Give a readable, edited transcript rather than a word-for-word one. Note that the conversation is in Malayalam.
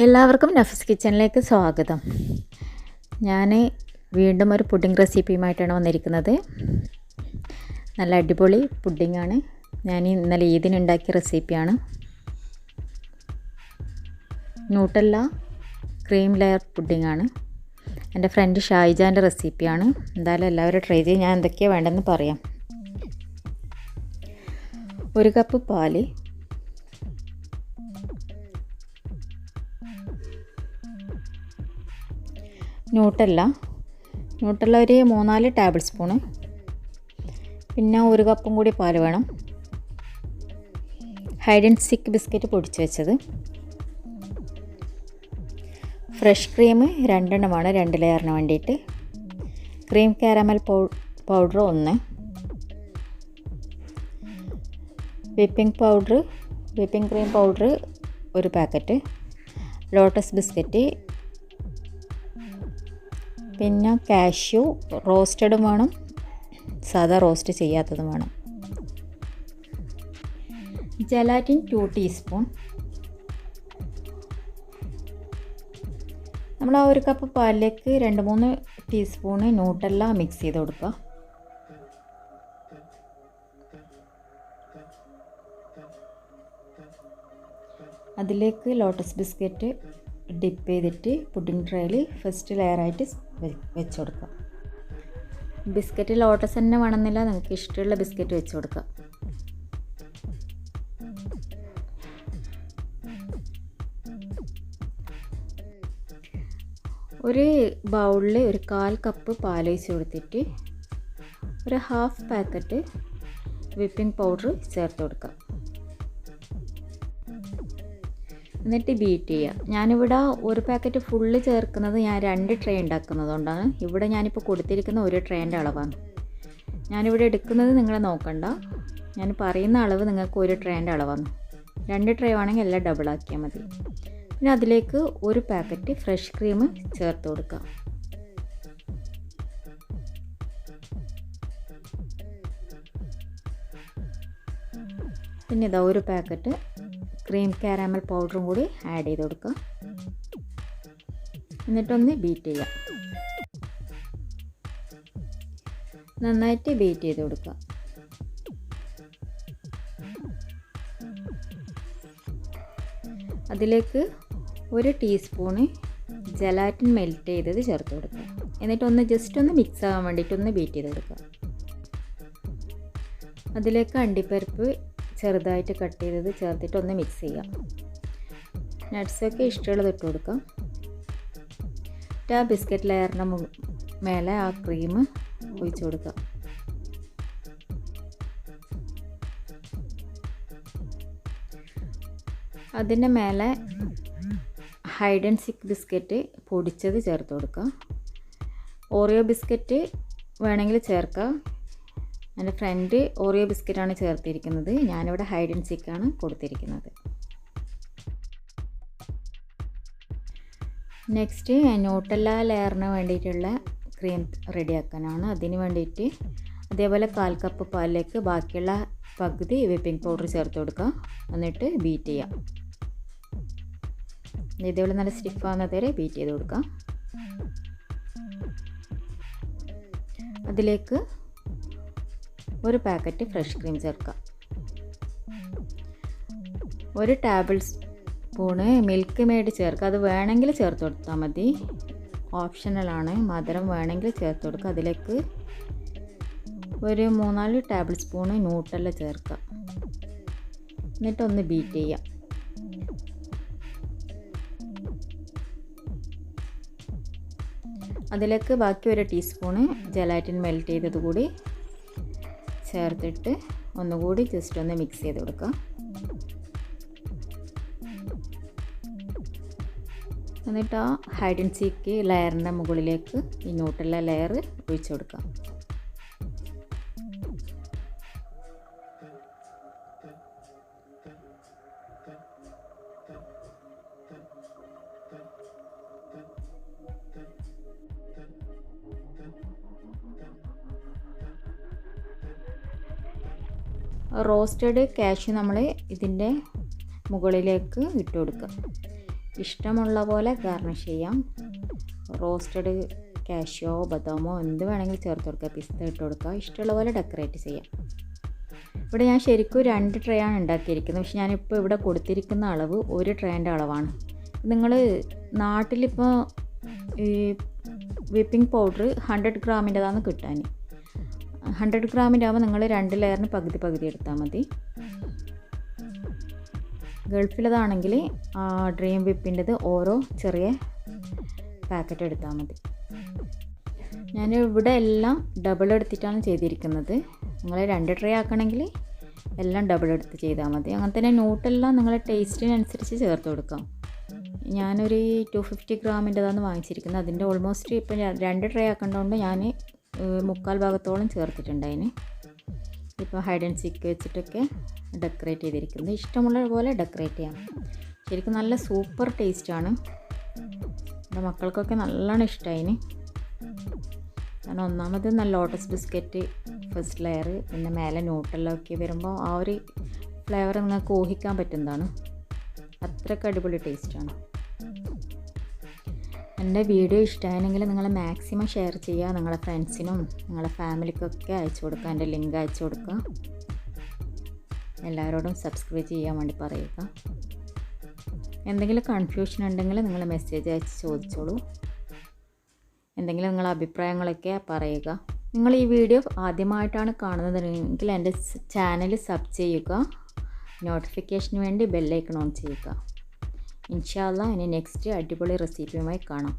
എല്ലാവർക്കും നഫീസ് കിച്ചണിലേക്ക് സ്വാഗതം. ഞാൻ വീണ്ടും ഒരു പുഡിംഗ് റെസിപ്പിയുമായിട്ടാണ് വന്നിരിക്കുന്നത്. നല്ല അടിപൊളി പുഡിംഗാണ്. ഞാൻ ഇന്നലെ ഈദിനുണ്ടാക്കിയ റെസിപ്പിയാണ്. ന്യൂട്ടല്ല ക്രീം ലെയർ പുഡിംഗാണ്. എൻ്റെ ഫ്രണ്ട് ഷായിജാൻ്റെ റെസിപ്പിയാണ്. എന്തായാലും എല്ലാവരും ട്രൈ ചെയ്ത് ഞാൻ എന്തൊക്കെയാണ് വേണ്ടതെന്ന് പറയാം. 1 കപ്പ് പാല്, ന്യൂട്ടല്ല ഒരു 3-4 ടേബിൾ സ്പൂണ്, പിന്നെ 1 കപ്പും കൂടി പാല് വേണം. ഹൈഡ് ആൻഡ് സീക്ക് ബിസ്ക്കറ്റ് പൊടിച്ച് വെച്ചത്, ഫ്രഷ് ക്രീം 2 എണ്ണമാണ് 2 ലെയറിന് വേണ്ടിയിട്ട്, cream caramel powder 1, whipping cream powder 1 packet, lotus biscuit, പിന്നെ കാഷ്യൂ റോസ്റ്റഡും വേണം, സാധാ റോസ്റ്റ് ചെയ്യാത്തതും വേണം. Gelatin 2 teaspoon. നമ്മൾ ആ 1 കപ്പ് പാലിലേക്ക് 2-3 ടീസ്പൂണ് ന്യൂട്ടല്ല മിക്സ് ചെയ്ത് കൊടുക്കുക. അതിലേക്ക് ലോട്ടസ് ബിസ്ക്കറ്റ് ഡിപ്പ് ചെയ്തിട്ട് പുഡിംഗ് ട്രേയിൽ ഫസ്റ്റ് ലെയറായിട്ട് വെച്ച് കൊടുക്കുക. ബിസ്ക്കറ്റ് ലോട്ടസ് തന്നെ വേണമെന്നില്ല, നിങ്ങൾക്ക് ഇഷ്ടമുള്ള ബിസ്ക്കറ്റ് വെച്ച് കൊടുക്കുക. ഒരു ബൗളിൽ 1/4 കപ്പ് പാലൊഴിച്ച് കൊടുത്തിട്ട് 1/2 പാക്കറ്റ് വിപ്പിംഗ് പൗഡർ ചേർത്ത് കൊടുക്കുക. എന്നിട്ട് ബീറ്റ് ചെയ്യുക. ഞാനിവിടെ 1 പാക്കറ്റ് ഫുള്ള് ചേർക്കുന്നത് ഞാൻ 2 ട്രേ ഉണ്ടാക്കുന്നതുകൊണ്ടാണ്. ഇവിടെ ഞാനിപ്പോൾ കൊടുത്തിരിക്കുന്ന 1 ട്രേൻ്റെ അളവാണ്. ഞാനിവിടെ എടുക്കുന്നത് നിങ്ങൾ നോക്കണ്ട, ഞാൻ പറയുന്ന അളവ് നിങ്ങൾക്ക് 1 ട്രേൻ്റെ അളവാണ്. 2 ട്രേ ആണെങ്കിൽ എല്ലാം ഡബിളാക്കിയാൽ മതി. പിന്നെ അതിലേക്ക് 1 പാക്കറ്റ് ഫ്രഷ് ക്രീം ചേർത്ത് കൊടുക്കുക. പിന്നെ ഇതാ 1 പാക്കറ്റ് ക്രീം കാരമൽ പൗഡറും കൂടി ആഡ് ചെയ്ത് കൊടുക്കുക. എന്നിട്ടൊന്ന് ബീറ്റ് ചെയ്യുക. നന്നായിട്ട് ബീറ്റ് ചെയ്ത് കൊടുക്കുക. അതിലേക്ക് 1 ടീസ്പൂണ് ജലാറ്റിൻ മെൽറ്റ് ചെയ്തത് ചേർത്ത് കൊടുക്കുക. എന്നിട്ടൊന്ന് ജസ്റ്റ് ഒന്ന് മിക്സ് ആകാൻ വേണ്ടിയിട്ടൊന്ന് ബീറ്റ് ചെയ്ത് കൊടുക്കുക. അതിലേക്ക് അണ്ടിപ്പരിപ്പ് ചെറുതായിട്ട് കട്ട് ചെയ്തത് ചേർത്തിട്ട് ഒന്ന് മിക്സ് ചെയ്യാം. നട്ട്സൊക്കെ ഇഷ്ടമുള്ളത് ഇട്ട് കൊടുക്കാം. ആ ബിസ്ക്കറ്റ് ലെയറിന് മേലെ ആ ക്രീം ഒഴിച്ച് കൊടുക്കാം. അതിൻ്റെ മേലെ ഹൈഡ് ആൻഡ് സീക്ക് ബിസ്ക്കറ്റ് പൊടിച്ചത് ചേർത്ത് കൊടുക്കുക. ഓറിയോ ബിസ്ക്കറ്റ് വേണമെങ്കിൽ ചേർക്കാം. എൻ്റെ ഫ്രണ്ട് ഓറിയോ ബിസ്ക്കറ്റാണ് ചേർത്തിരിക്കുന്നത്. ഞാനിവിടെ ഹൈഡ് ആൻഡ് സീക്കാണ് കൊടുത്തിരിക്കുന്നത്. നെക്സ്റ്റ് ന്യൂട്ടല്ല ലെയറിന് വേണ്ടിയിട്ടുള്ള ക്രീം റെഡിയാക്കാനാണ്. അതിന് വേണ്ടിയിട്ട് അതേപോലെ 1/4 കപ്പ് പാലിലേക്ക് ബാക്കിയുള്ള പകുതി വിപ്പിംഗ് പൗഡർ ചേർത്ത് കൊടുക്കുക. എന്നിട്ട് ബീറ്റ് ചെയ്യാം. ഇതേപോലെ നല്ല സ്റ്റിഫാകുന്നത് വരെ ബീറ്റ് ചെയ്ത് കൊടുക്കാം. അതിലേക്ക് 1 പാക്കറ്റ് ഫ്രഷ് ക്രീം ചേർക്കാം. 1 ടേബിൾ സ്പൂണ് മിൽക്ക് മെയ്ഡ് ചേർക്കുക. അത് വേണമെങ്കിൽ ചേർത്ത് കൊടുത്താൽ മതി, ഓപ്ഷണലാണ്. മധുരം വേണമെങ്കിൽ ചേർത്ത് കൊടുക്കുക. അതിലേക്ക് 3-4 ടേബിൾ സ്പൂണ് ന്യൂട്ടല്ല ചേർക്കുക. എന്നിട്ടൊന്ന് ബീറ്റ് ചെയ്യാം. അതിലേക്ക് ബാക്കി 1 ടീസ്പൂണ് ജലാറ്റിൻ മെൽറ്റ് ചെയ്തത് കൂടി ചേർത്തിട്ട് ഒന്നുകൂടി ജസ്റ്റ് ഒന്ന് മിക്സ് ചെയ്ത് കൊടുക്കുക. എന്നിട്ട് ആ ഹൈഡ് ആൻഡ് സീക്ക് ലെയറിൻ്റെ മുകളിലേക്ക് ഈ ന്യൂട്ടല്ല ലെയർ ഒഴിച്ചു കൊടുക്കുക. റോസ്റ്റഡ് കാഷ്യൂ നമ്മൾ ഇതിൻ്റെ മുകളിലേക്ക് ഇട്ട് കൊടുക്കുക. ഇഷ്ടമുള്ള പോലെ ഗാർണിഷ് ചെയ്യാം. റോസ്റ്റഡ് കാഷ്യോ ബദാമോ എന്ത് വേണമെങ്കിലും ചേർത്ത് കൊടുക്കുക, പിസ്ത ഇട്ട് കൊടുക്കുക, ഇഷ്ടമുള്ള പോലെ ഡെക്കറേറ്റ് ചെയ്യാം. ഇവിടെ ഞാൻ ശരിക്കും 2 ട്രേ ആണ് ഉണ്ടാക്കിയിരിക്കുന്നത്. പക്ഷെ ഞാനിപ്പോൾ ഇവിടെ കൊടുത്തിരിക്കുന്ന അളവ് 1 ട്രേൻ്റെ അളവാണ്. നിങ്ങൾ നാട്ടിലിപ്പോൾ ഈ വിപ്പിംഗ് പൗഡർ 100 ഗ്രാമിൻ്റെതാണ് കിട്ടാൻ. 100 ഗ്രാമിൻ്റെ ആകുമ്പോൾ നിങ്ങൾ 2 ലെയറിന് പകുതി എടുത്താൽ മതി. ഗൾഫിലതാണെങ്കിൽ ഡ്രീം വിപ്പിൻ്റെത് ഓരോ ചെറിയ പാക്കറ്റ് എടുത്താൽ മതി. ഞാൻ ഇവിടെ എല്ലാം ഡബിൾ എടുത്തിട്ടാണ് ചെയ്തിരിക്കുന്നത്. നിങ്ങൾ 2 ട്രേ ആക്കണമെങ്കിൽ എല്ലാം ഡബിൾ എടുത്ത് ചെയ്താൽ മതി. അങ്ങനെ തന്നെ ന്യൂട്ടെല്ല നിങ്ങളുടെ ടേസ്റ്റിനനുസരിച്ച് ചേർത്ത് കൊടുക്കാം. ഞാനൊരു 250 ഗ്രാമിൻ്റെതാണ് വാങ്ങിച്ചിരിക്കുന്നത്. അതിൻ്റെ ഓൾമോസ്റ്റ് ഇപ്പോൾ 2 ട്രേ ആക്കേണ്ടതുകൊണ്ട് ഞാൻ 3/4 ഭാഗത്തോളം ചേർത്തിട്ടുണ്ടായിന്. ഇപ്പോൾ ഹൈഡ് ആൻഡ് സീക്ക് വെച്ചിട്ടൊക്കെ ഡെക്കറേറ്റ് ചെയ്തിരിക്കുന്നത്. ഇഷ്ടമുള്ള പോലെ ഡെക്കറേറ്റ് ചെയ്യാം. ശരിക്കും നല്ല സൂപ്പർ ടേസ്റ്റാണ്. എൻ്റെ മക്കൾക്കൊക്കെ നല്ലോണം ഇഷ്ടമായിന്. കാരണം ഒന്നാമത് നല്ല ലോട്ടസ് ബിസ്ക്കറ്റ് ഫസ്റ്റ് ലെയർ, പിന്നെ മേലെ ന്യൂട്ടെല്ല ഒക്കെ വരുമ്പോൾ ആ ഒരു ഫ്ലേവർ നിങ്ങൾക്ക് ഊഹിക്കാൻ പറ്റുന്നതാണ്. അത്രയ്ക്ക് അടിപൊളി ടേസ്റ്റാണ്. എൻ്റെ വീഡിയോ ഇഷ്ടമായെങ്കിൽ നിങ്ങൾ മാക്സിമം ഷെയർ ചെയ്യുക. നിങ്ങളുടെ ഫ്രണ്ട്സിനും നിങ്ങളുടെ ഫാമിലിക്കൊക്കെ അയച്ചു കൊടുക്കുക. എൻ്റെ ലിങ്ക് അയച്ചു കൊടുക്കുക. എല്ലാവരോടും സബ്സ്ക്രൈബ് ചെയ്യാൻ വേണ്ടി പറയുക. എന്തെങ്കിലും കൺഫ്യൂഷൻ ഉണ്ടെങ്കിൽ നിങ്ങൾ മെസ്സേജ് അയച്ച് ചോദിച്ചോളൂ. എന്തെങ്കിലും നിങ്ങളുടെ അഭിപ്രായങ്ങളൊക്കെ പറയുക. നിങ്ങൾ ഈ വീഡിയോ ആദ്യമായിട്ടാണ് കാണുന്നതെങ്കിൽ എൻ്റെ ചാനൽ സബ് ചെയ്യുക. നോട്ടിഫിക്കേഷന് വേണ്ടി ബെല്ലൈക്കൺ ഓൺ ചെയ്യുക. ഇൻഷാ അല്ലാഹ് ഇനി നെക്സ്റ്റ് അടിപൊളി റെസിപ്പിയുമായി കാണാം.